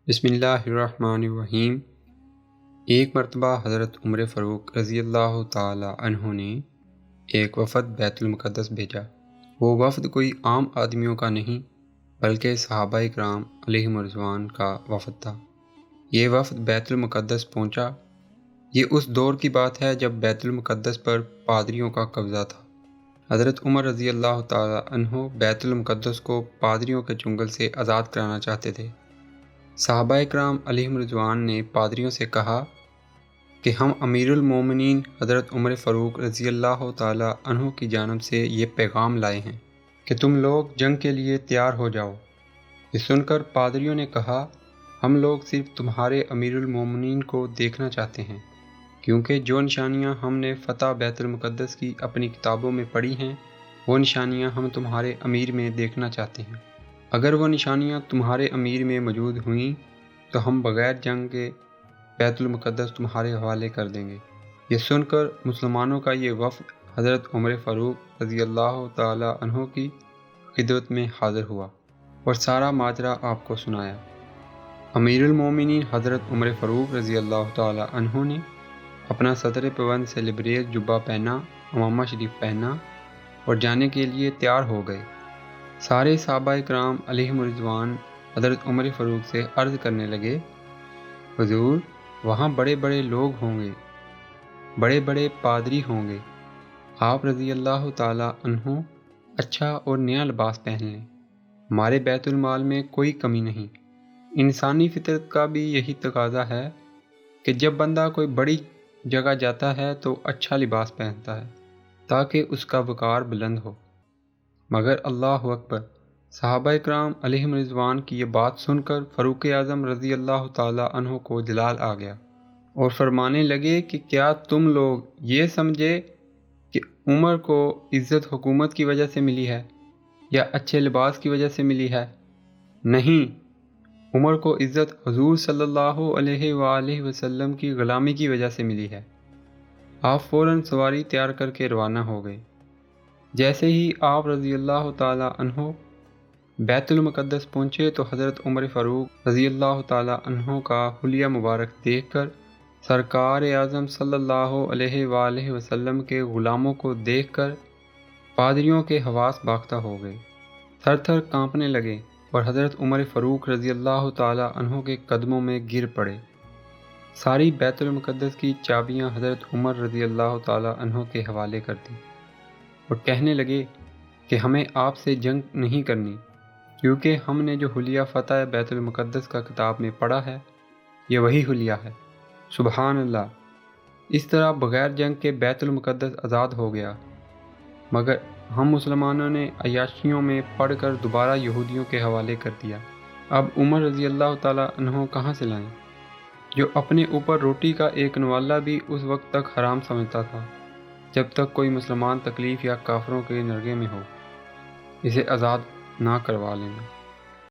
بسم اللہ الرحمن الرحیم۔ ایک مرتبہ حضرت عمر فاروق رضی اللہ تعالی عنہ نے ایک وفد بیت المقدس بھیجا۔ وہ وفد کوئی عام آدمیوں کا نہیں بلکہ صحابہ کرام علیہم رضوان کا وفد تھا۔ یہ وفد بیت المقدس پہنچا۔ یہ اس دور کی بات ہے جب بیت المقدس پر پادریوں کا قبضہ تھا۔ حضرت عمر رضی اللہ تعالی عنہ بیت المقدس کو پادریوں کے چنگل سے آزاد کرانا چاہتے تھے۔ صحابہ کرام علیہم رضوان نے پادریوں سے کہا کہ ہم امیر المومنین حضرت عمر فاروق رضی اللہ تعالی عنہ کی جانب سے یہ پیغام لائے ہیں کہ تم لوگ جنگ کے لیے تیار ہو جاؤ۔ یہ سن کر پادریوں نے کہا، ہم لوگ صرف تمہارے امیر المومنین کو دیکھنا چاہتے ہیں، کیونکہ جو نشانیاں ہم نے فتح بیت المقدس کی اپنی کتابوں میں پڑھی ہیں وہ نشانیاں ہم تمہارے امیر میں دیکھنا چاہتے ہیں۔ اگر وہ نشانیاں تمہارے امیر میں موجود ہوئیں تو ہم بغیر جنگ کے بیت المقدس تمہارے حوالے کر دیں گے۔ یہ سن کر مسلمانوں کا یہ وفد حضرت عمر فاروق رضی اللہ تعالی عنہ کی خدمت میں حاضر ہوا اور سارا ماجرا آپ کو سنایا۔ امیر المومنین حضرت عمر فاروق رضی اللہ تعالی عنہ نے اپنا صدر پیوند سے لبریز جبہ پہنا، امامہ شریف پہنا اور جانے کے لیے تیار ہو گئے۔ سارے صحابہ کرام علیہم رضوان حضرت عمر فاروق سے عرض کرنے لگے، حضور وہاں بڑے بڑے لوگ ہوں گے، بڑے بڑے پادری ہوں گے، آپ رضی اللہ تعالی عنہ اچھا اور نیا لباس پہن لیں، ہمارے بیت المال میں کوئی کمی نہیں۔ انسانی فطرت کا بھی یہی تقاضا ہے کہ جب بندہ کوئی بڑی جگہ جاتا ہے تو اچھا لباس پہنتا ہے تاکہ اس کا وقار بلند ہو۔ مگر اللہ اکبر، صحابہ کرام علیہم رضوان کی یہ بات سن کر فاروق اعظم رضی اللہ تعالی عنہ کو جلال آ گیا اور فرمانے لگے کہ کیا تم لوگ یہ سمجھے کہ عمر کو عزت حکومت کی وجہ سے ملی ہے یا اچھے لباس کی وجہ سے ملی ہے؟ نہیں، عمر کو عزت حضور صلی اللہ علیہ وآلہ وسلم کی غلامی کی وجہ سے ملی ہے۔ آپ فوراً سواری تیار کر کے روانہ ہو گئے۔ جیسے ہی آپ رضی اللہ تعالی عنہ بیت المقدس پہنچے تو حضرت عمر فاروق رضی اللہ تعالی عنہ کا حلیہ مبارک دیکھ کر، سرکار اعظم صلی اللہ علیہ وآلہ وسلم کے غلاموں کو دیکھ کر پادریوں کے حواس باختہ ہو گئے، تھر تھر کانپنے لگے اور حضرت عمر فاروق رضی اللہ تعالی عنہ کے قدموں میں گر پڑے۔ ساری بیت المقدس کی چابیاں حضرت عمر رضی اللہ تعالی عنہ کے حوالے کر دیں اور کہنے لگے کہ ہمیں آپ سے جنگ نہیں کرنی، کیونکہ ہم نے جو حلیہ فتح بیت المقدس کا کتاب میں پڑھا ہے یہ وہی حلیہ ہے۔ سبحان اللہ! اس طرح بغیر جنگ کے بیت المقدس آزاد ہو گیا، مگر ہم مسلمانوں نے عیاشیوں میں پڑھ کر دوبارہ یہودیوں کے حوالے کر دیا۔ اب عمر رضی اللہ تعالی عنہ کہاں سے لائیں، جو اپنے اوپر روٹی کا ایک نوالہ بھی اس وقت تک حرام سمجھتا تھا جب تک کوئی مسلمان تکلیف یا کافروں کے نرغے میں ہو، اسے آزاد نہ کروا لینا۔